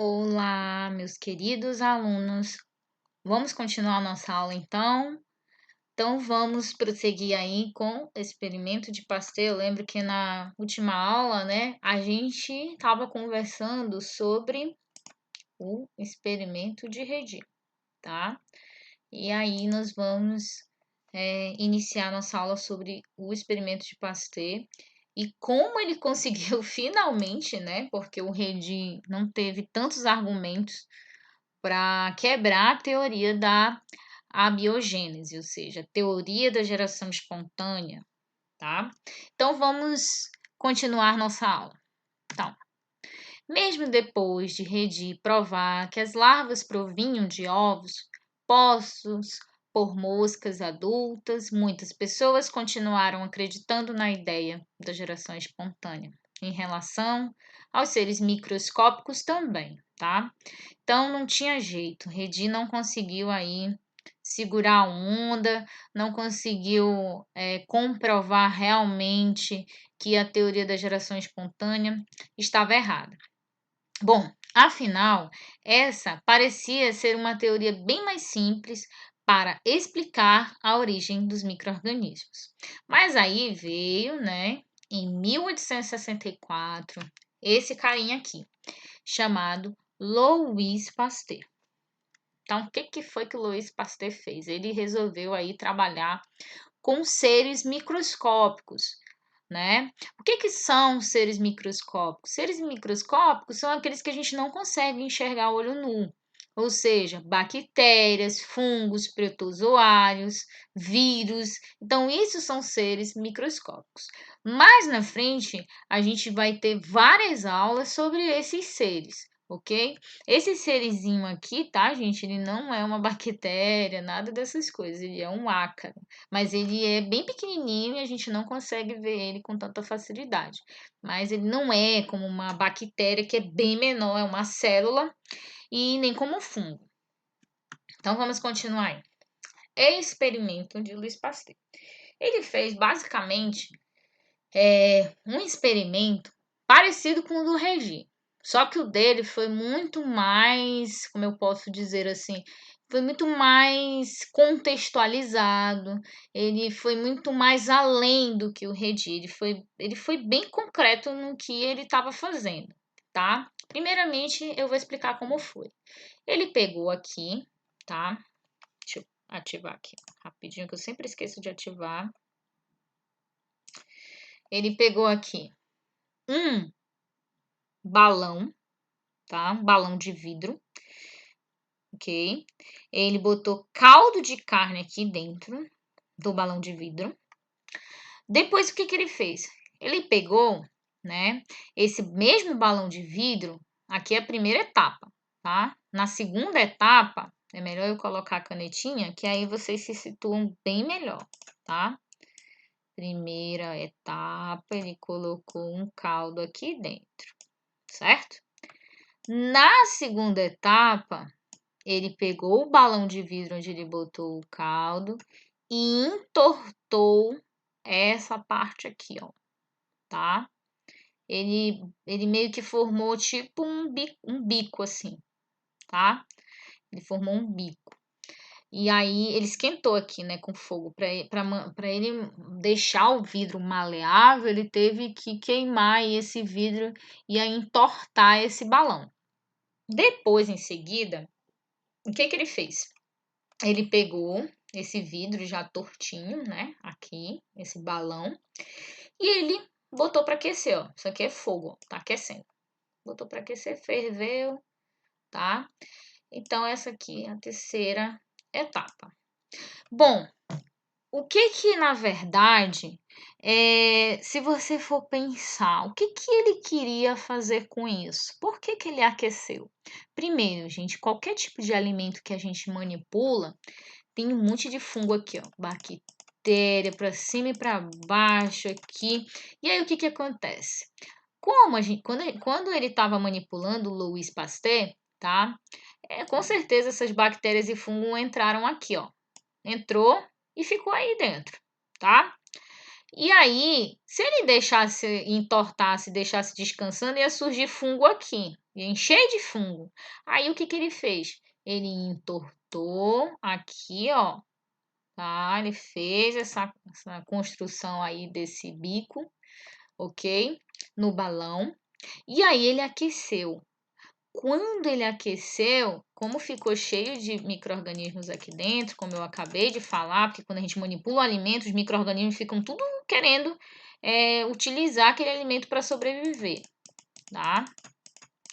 Olá, meus queridos alunos. Vamos continuar nossa aula então? Então vamos prosseguir aí com o experimento de Pasteur. Eu lembro que na última aula, né, a gente estava conversando sobre o experimento de Redi, tá? E aí nós vamos iniciar nossa aula sobre o experimento de Pasteur e como ele conseguiu finalmente, né? Porque o Redi não teve tantos argumentos para quebrar a teoria da abiogênese, ou seja, a teoria da geração espontânea, tá? Então vamos continuar nossa aula. Então, mesmo depois de Redi provar que as larvas provinham de ovos postos por moscas adultas, muitas pessoas continuaram acreditando na ideia da geração espontânea. Em relação aos seres microscópicos também, tá? Então não tinha jeito, Redi não conseguiu aí segurar a onda, não conseguiu comprovar realmente que a teoria da geração espontânea estava errada. Bom, afinal, essa parecia ser uma teoria bem mais simples para explicar a origem dos micro-organismos. Mas aí veio, né, em 1864, esse carinha aqui, chamado Louis Pasteur. Então, o que foi que o Louis Pasteur fez? Ele resolveu aí trabalhar com seres microscópicos, né? O que são seres microscópicos? Seres microscópicos são aqueles que a gente não consegue enxergar a olho nu, ou seja, bactérias, fungos, protozoários, vírus. Então, isso são seres microscópicos. Mais na frente, a gente vai ter várias aulas sobre esses seres. Ok? Esse serizinho aqui, tá, gente? Ele não é uma bactéria, nada dessas coisas. Ele é um ácaro, mas ele é bem pequenininho e a gente não consegue ver ele com tanta facilidade. Mas ele não é como uma bactéria que é bem menor, é uma célula, e nem como um fungo. Então vamos continuar aí. Experimento de Louis Pasteur. Ele fez basicamente um experimento parecido com o do Regi. Só que o dele foi muito mais, como eu posso dizer assim, foi muito mais contextualizado, ele foi muito mais além do que o Redi, ele foi bem concreto no que ele estava fazendo, tá? Primeiramente, eu vou explicar como foi. Ele pegou aqui, tá? Deixa eu ativar aqui rapidinho, que eu sempre esqueço de ativar. Ele pegou aqui um balão, tá? Um balão de vidro, ok? Ele botou caldo de carne aqui dentro do balão de vidro. Depois, o que ele fez? Ele pegou, né, esse mesmo balão de vidro, aqui é a primeira etapa, tá? Na segunda etapa, é melhor eu colocar a canetinha, que aí vocês se situam bem melhor, tá? Primeira etapa, ele colocou um caldo aqui dentro, certo? Na segunda etapa, ele pegou o balão de vidro onde ele botou o caldo e entortou essa parte aqui, ó, tá? Ele meio que formou tipo um bico assim, tá? Ele formou um bico. E aí ele esquentou aqui, né, com fogo. Para ele deixar o vidro maleável, ele teve que queimar esse vidro e aí entortar esse balão. Depois, em seguida, o que ele fez? Ele pegou esse vidro já tortinho, né? Aqui, esse balão, e ele botou para aquecer, ó. Isso aqui é fogo, ó, tá aquecendo. Botou para aquecer, ferveu, tá? Então, essa aqui é a terceira etapa. Bom, o que na verdade, se você for pensar, o que ele queria fazer com isso? Por que ele aqueceu? Primeiro, gente, qualquer tipo de alimento que a gente manipula, tem um monte de fungo aqui, ó, bactéria para cima e para baixo aqui. E aí o que acontece? Como a gente, quando ele estava manipulando o Louis Pasteur, tá? Com certeza essas bactérias e fungo entraram aqui, ó. Entrou e ficou aí dentro, tá? E aí, se ele deixasse, entortasse, deixasse descansando, ia surgir fungo aqui, ia encher de fungo. Aí o que que ele fez? Ele entortou aqui, ó, tá? Ele fez essa construção aí desse bico, ok? No balão. E aí ele aqueceu. Quando ele aqueceu, como ficou cheio de micro-organismos aqui dentro, como eu acabei de falar, porque quando a gente manipula o alimento, os micro-organismos ficam tudo querendo utilizar aquele alimento para sobreviver, tá?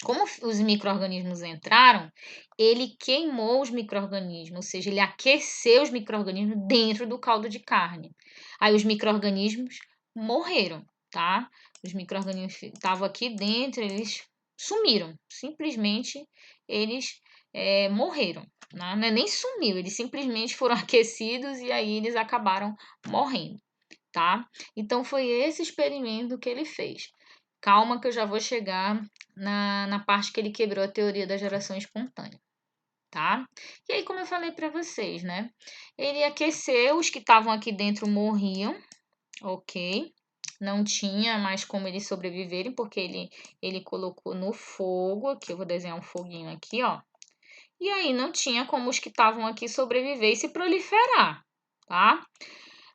Como os micro-organismos entraram, ele queimou os micro-organismos, ou seja, ele aqueceu os micro-organismos dentro do caldo de carne. Aí os micro-organismos morreram, tá? Os micro-organismos estavam aqui dentro, eles sumiram. Simplesmente eles morreram. Né? Não é nem sumiu, eles simplesmente foram aquecidos e aí eles acabaram morrendo, tá? Então foi esse experimento que ele fez. Calma que eu já vou chegar na parte que ele quebrou a teoria da geração espontânea, tá? E aí, como eu falei para vocês, né? Ele aqueceu, os que estavam aqui dentro morriam, ok? Não tinha mais como eles sobreviverem, porque ele colocou no fogo, aqui eu vou desenhar um foguinho aqui, ó. E aí não tinha como os que estavam aqui sobreviver e se proliferar, tá?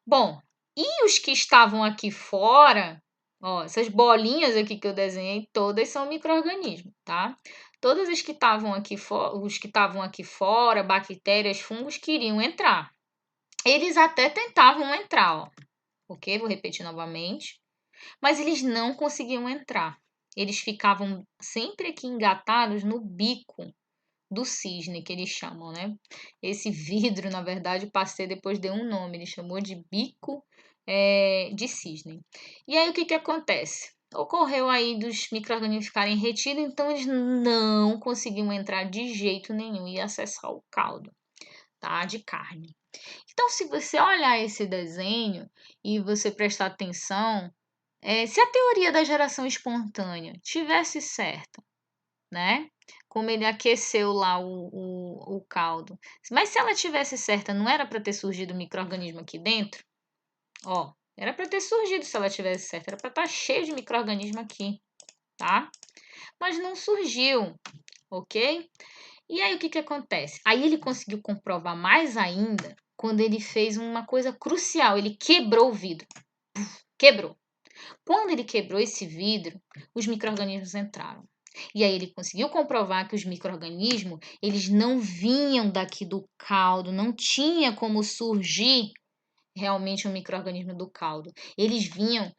Bom, e os que estavam aqui fora, ó, essas bolinhas aqui que eu desenhei, todas são micro-organismos, tá? Todas as que estavam aqui fora, os que estavam aqui fora, bactérias, fungos, queriam entrar. Eles até tentavam entrar, ó, ok? Vou repetir novamente. Mas eles não conseguiam entrar. Eles ficavam sempre aqui engatados no bico do cisne, que eles chamam, né? Esse vidro, na verdade, o Pasteur depois deu um nome, ele chamou de bico de cisne. E aí o que que acontece? Ocorreu aí dos micro-organismos ficarem retidos, então eles não conseguiam entrar de jeito nenhum e acessar o caldo, tá? De carne. Então, se você olhar esse desenho e você prestar atenção, se a teoria da geração espontânea tivesse certa, né? Como ele aqueceu lá o caldo. Mas se ela tivesse certa, não era para ter surgido micro-organismo aqui dentro? Ó, era para ter surgido se ela tivesse certa. Era para estar cheio de micro-organismo aqui, tá? Mas não surgiu, ok? E aí o que que acontece? Aí ele conseguiu comprovar mais ainda quando ele fez uma coisa crucial. Ele quebrou o vidro. Quebrou. Quando ele quebrou esse vidro, os micro-organismos entraram. E aí ele conseguiu comprovar que os micro-organismos, eles não vinham daqui do caldo, não tinha como surgir realmente um micro-organismo do caldo. Eles vinham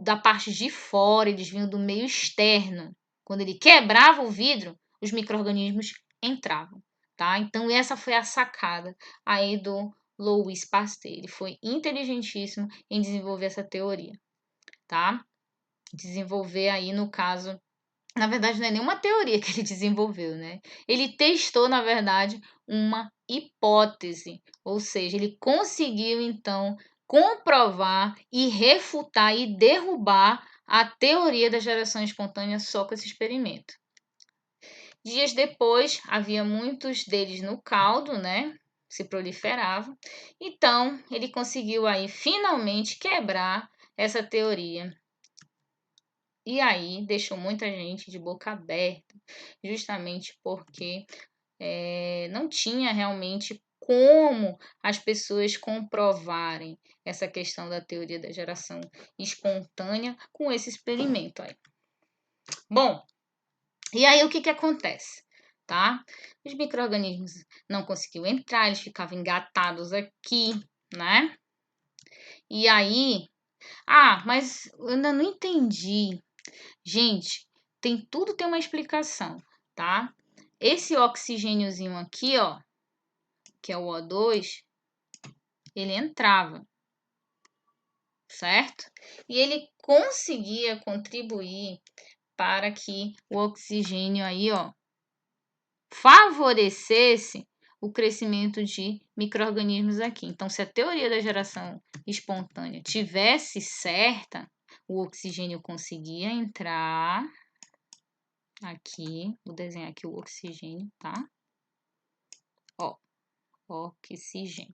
da parte de fora, eles vinham do meio externo. Quando ele quebrava o vidro, os micro-organismos entravam, tá? Então essa foi a sacada aí do Louis Pasteur. Ele foi inteligentíssimo em desenvolver essa teoria, tá? Desenvolver aí, no caso, na verdade, não é nenhuma teoria que ele desenvolveu, né? Ele testou, na verdade, uma hipótese, ou seja, ele conseguiu então comprovar e refutar e derrubar a teoria da geração espontânea só com esse experimento. Dias depois, havia muitos deles no caldo, né? Se proliferavam. Então, ele conseguiu aí finalmente quebrar essa teoria. E aí deixou muita gente de boca aberta, justamente porque não tinha realmente como as pessoas comprovarem essa questão da teoria da geração espontânea com esse experimento aí. Bom, e aí o que que acontece? Tá? Os micro-organismos não conseguiam entrar, eles ficavam engatados aqui, né? E aí, mas eu ainda não entendi. Gente, tudo tem uma explicação, tá? Esse oxigêniozinho aqui, ó, que é o O2, ele entrava, certo? E ele conseguia contribuir para que o oxigênio aí, ó, favorecesse o crescimento de micro-organismos aqui. Então, se a teoria da geração espontânea tivesse certa, o oxigênio conseguia entrar aqui, vou desenhar aqui o oxigênio, tá? Ó, oxigênio.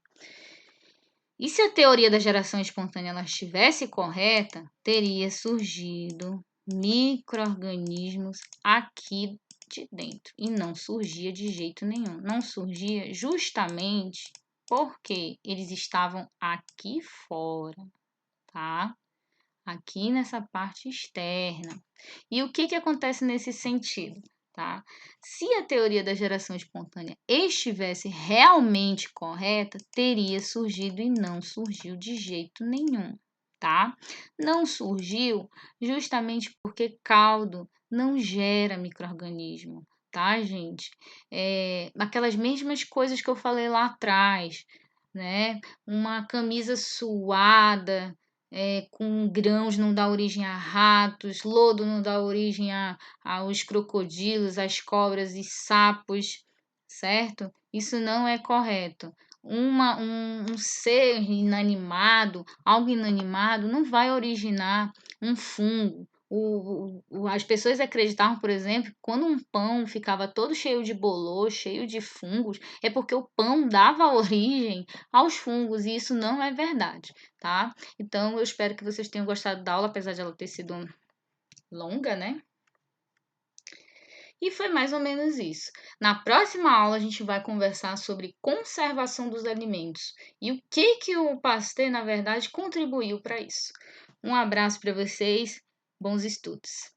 E se a teoria da geração espontânea ela estivesse correta, teria surgido micro-organismos aqui de dentro. E não surgia de jeito nenhum. Não surgia justamente porque eles estavam aqui fora, tá? Aqui nessa parte externa. E o que acontece nesse sentido? Tá? Se a teoria da geração espontânea estivesse realmente correta, teria surgido e não surgiu de jeito nenhum, tá? Não surgiu justamente porque caldo não gera micro-organismo, tá, gente? Aquelas mesmas coisas que eu falei lá atrás, né? Uma camisa suada, com grãos não dá origem a ratos, lodo não dá origem aos crocodilos, às cobras e sapos, certo? Isso não é correto. Um ser inanimado, algo inanimado, não vai originar um fungo. As pessoas acreditavam, por exemplo, que quando um pão ficava todo cheio de bolor, cheio de fungos, é porque o pão dava origem aos fungos, e isso não é verdade, tá? Então, eu espero que vocês tenham gostado da aula, apesar de ela ter sido longa, né? E foi mais ou menos isso. Na próxima aula, a gente vai conversar sobre conservação dos alimentos e o que o Pasteur, na verdade, contribuiu para isso. Um abraço para vocês, bons estudos!